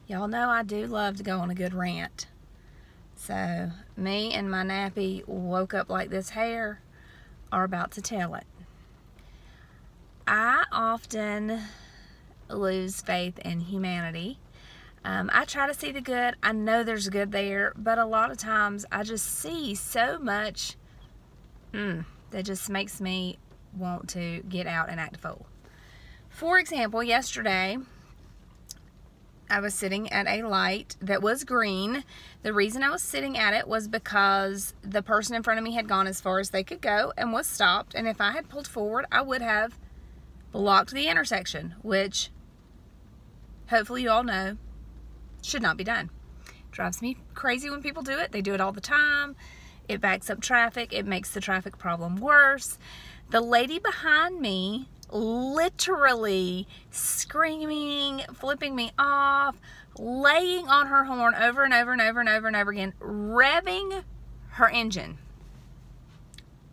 Y'all know I do love to go on a good rant. So, me and my nappy woke up like this hair are about to tell it. I often lose faith in humanity. I try to see the good. I know there's good there, but a lot of times I just see so much that just makes me want to get out and act a fool. For example, yesterday, I was sitting at a light that was green. The reason I was sitting at it was because the person in front of me had gone as far as they could go and was stopped. And if I had pulled forward, I would have blocked the intersection, which hopefully you all know should not be done. Drives me crazy when people do it. They do it all the time. It backs up traffic. It makes the traffic problem worse. The lady behind me literally screaming, flipping me off, laying on her horn over and over and over and over and over again, revving her engine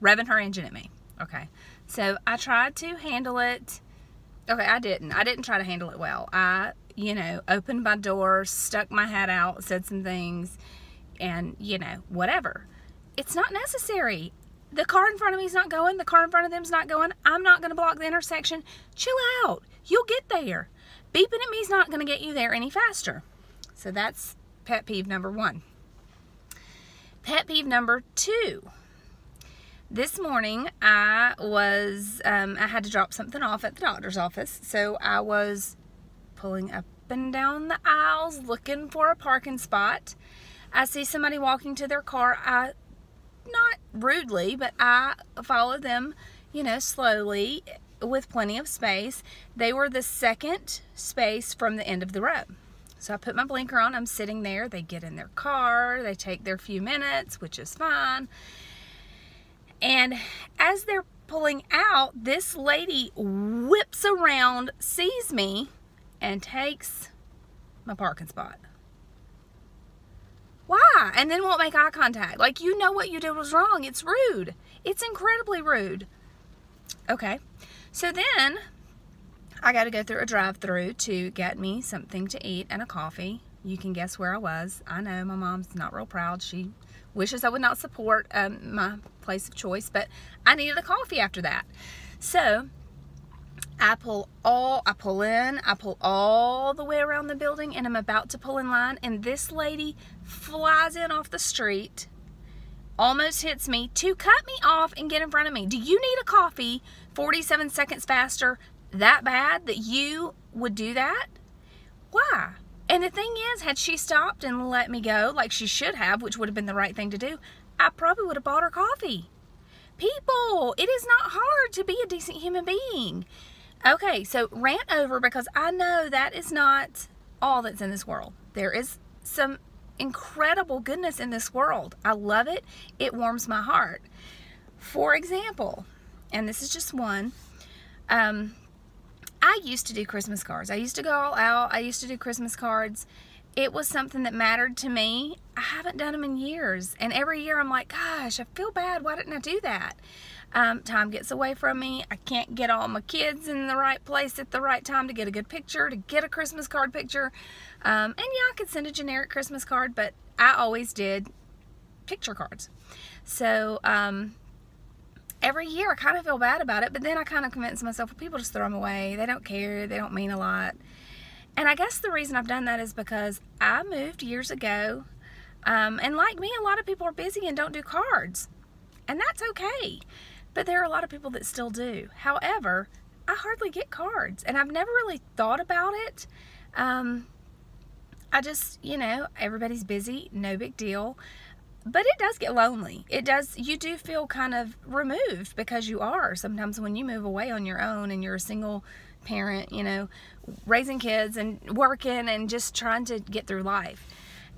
at me. Okay, so I tried to handle it. Okay, I didn't try to handle it well. I opened my door, stuck my hat out, said some things, and whatever. It's not necessary. The car in front of me is not going. The car in front of them is not going. I'm not going to block the intersection. Chill out. You'll get there. Beeping at me is not going to get you there any faster. So that's pet peeve number 1. Pet peeve number 2. This morning I had to drop something off at the doctor's office. So I was pulling up and down the aisles looking for a parking spot. I see somebody walking to their car. Not rudely, but I followed them, slowly with plenty of space. They were the second space from the end of the row. So I put my blinker on. I'm sitting there. They get in their car. They take their few minutes, which is fine. And as they're pulling out, this lady whips around, sees me, and takes my parking spot. Why? And then won't make eye contact. Like, you know what you did was wrong. It's rude. It's incredibly rude. Okay. So then I got to go through a drive-through to get me something to eat and a coffee. You can guess where I was. I know my mom's not real proud. She wishes I would not support my place of choice, but I needed a coffee after that. So I pull all the way around the building, and I'm about to pull in line, and this lady flies in off the street, almost hits me to cut me off and get in front of me. Do you need a coffee 47 seconds faster that bad that you would do that? Why? And the thing is, had she stopped and let me go like she should have, which would have been the right thing to do, I probably would have bought her coffee. People, it is not hard to be a decent human being. Okay, so rant over, because I know that is not all that's in this world. There is some incredible goodness in this world. I love it. It warms my heart. For example, and this is just one, I used to do Christmas cards. I used to go all out. I used to do Christmas cards. It was something that mattered to me. I haven't done them in years. And every year I'm like, gosh, I feel bad. Why didn't I do that? Time gets away from me. I can't get all my kids in the right place at the right time to get a good picture, to get a Christmas card picture. And yeah, I could send a generic Christmas card, but I always did picture cards. So every year I kind of feel bad about it, but then I kind of convince myself, well, people just throw them away. They don't care. They don't mean a lot. And I guess the reason I've done that is because I moved years ago. And like me, a lot of people are busy and don't do cards. And that's okay. But there are a lot of people that still do. However, I hardly get cards. And I've never really thought about it. I just, everybody's busy. No big deal. But it does get lonely. It does. You do feel kind of removed, because you are. Sometimes when you move away on your own and you're a single parent, raising kids and working and just trying to get through life.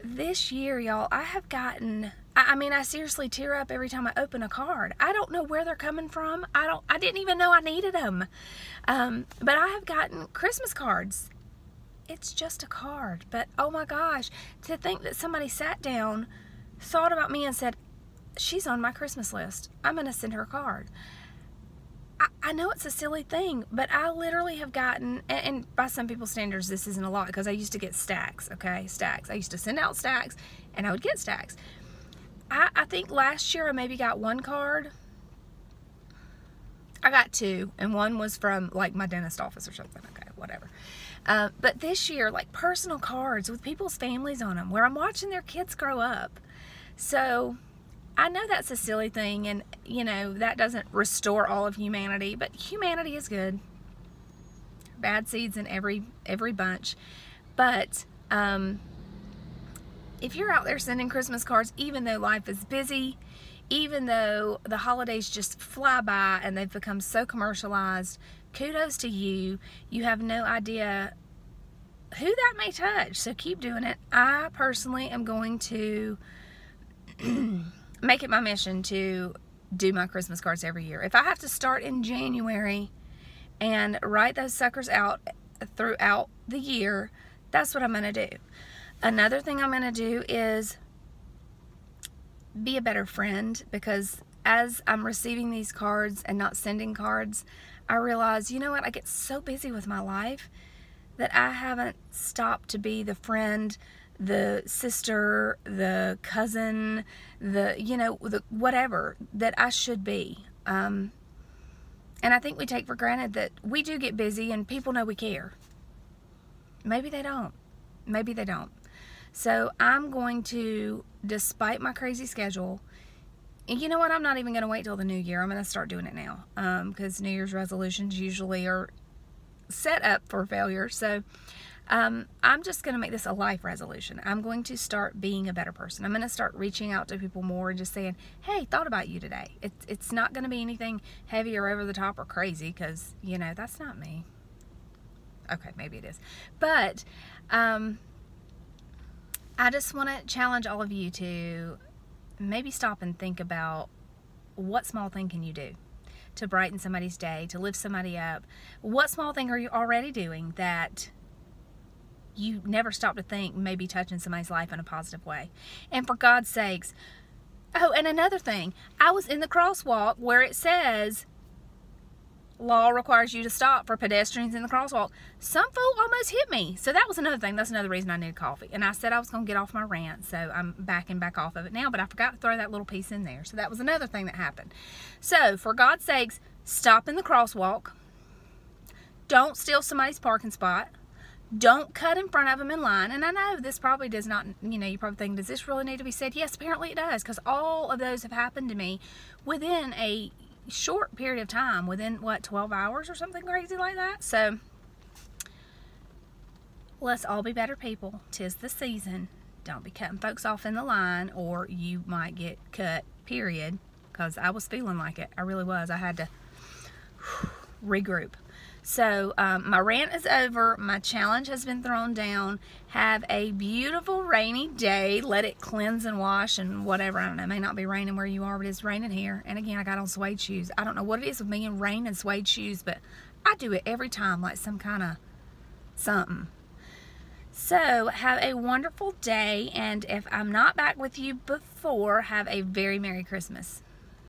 This year, y'all, I have gotten, I seriously tear up every time I open a card. I don't know where they're coming from. I didn't even know I needed them. But I have gotten Christmas cards. It's just a card. But oh my gosh, to think that somebody sat down, thought about me and said, she's on my Christmas list. I'm going to send her a card. I know it's a silly thing, but I literally have gotten, and by some people's standards, this isn't a lot, because I used to get stacks, okay? Stacks. I used to send out stacks, and I would get stacks. I think last year I maybe got 1 card. I got 2, and 1 was from, like, my dentist office or something. Okay, whatever. But this year, like, personal cards with people's families on them, where I'm watching their kids grow up. So I know that's a silly thing, and, you know, that doesn't restore all of humanity, but humanity is good. Bad seeds in every bunch. But if you're out there sending Christmas cards, even though life is busy, even though the holidays just fly by and they've become so commercialized, kudos to you. You have no idea who that may touch, so keep doing it. I personally am going to make it my mission to do my Christmas cards every year. If I have to start in January and write those suckers out throughout the year, that's what I'm going to do. Another thing I'm going to do is be a better friend, because as I'm receiving these cards and not sending cards, I realize, you know what, I get so busy with my life that I haven't stopped to be the friend, the sister, the cousin, the, you know, the whatever that I should be. And I think we take for granted that we do get busy and people know we care. Maybe they don't. Maybe they don't. So I'm going to, despite my crazy schedule, and you know what, I'm not even going to wait till the new year. I'm going to start doing it now, because New Year's resolutions usually are set up for failure. So I'm just going to make this a life resolution. I'm going to start being a better person. I'm going to start reaching out to people more and just saying, hey, thought about you today. It's not going to be anything heavy or over the top or crazy, because, you know, that's not me. Okay, maybe it is. But I just want to challenge all of you to maybe stop and think about, what small thing can you do to brighten somebody's day, to lift somebody up? What small thing are you already doing that you never stop to think may be touching somebody's life in a positive way? And for God's sakes, oh, and another thing, I was in the crosswalk where it says, law requires you to stop for pedestrians in the crosswalk. Some fool almost hit me. So that was another thing. That's another reason I needed coffee. And I said I was going to get off my rant, so I'm backing back off of it now, but I forgot to throw that little piece in there. So that was another thing that happened. So for God's sakes, stop in the crosswalk. Don't steal somebody's parking spot. Don't cut in front of them in line. And I know this probably does not, you know, you probably think, does this really need to be said? Yes, apparently it does, because all of those have happened to me within a short period of time, within what, 12 hours or something crazy like that. So let's all be better people. 'Tis the season. Don't be cutting folks off in the line, or you might get cut, period. Because I was feeling like it. I really was. I had to regroup. So my rant is over. My challenge has been thrown down. Have a beautiful rainy day. Let it cleanse and wash and whatever. I don't know. It may not be raining where you are, but it's raining here. And again, I got on suede shoes. I don't know what it is with me and rain and suede shoes, but I do it every time, like some kind of something. So have a wonderful day. And if I'm not back with you before, have a very Merry Christmas.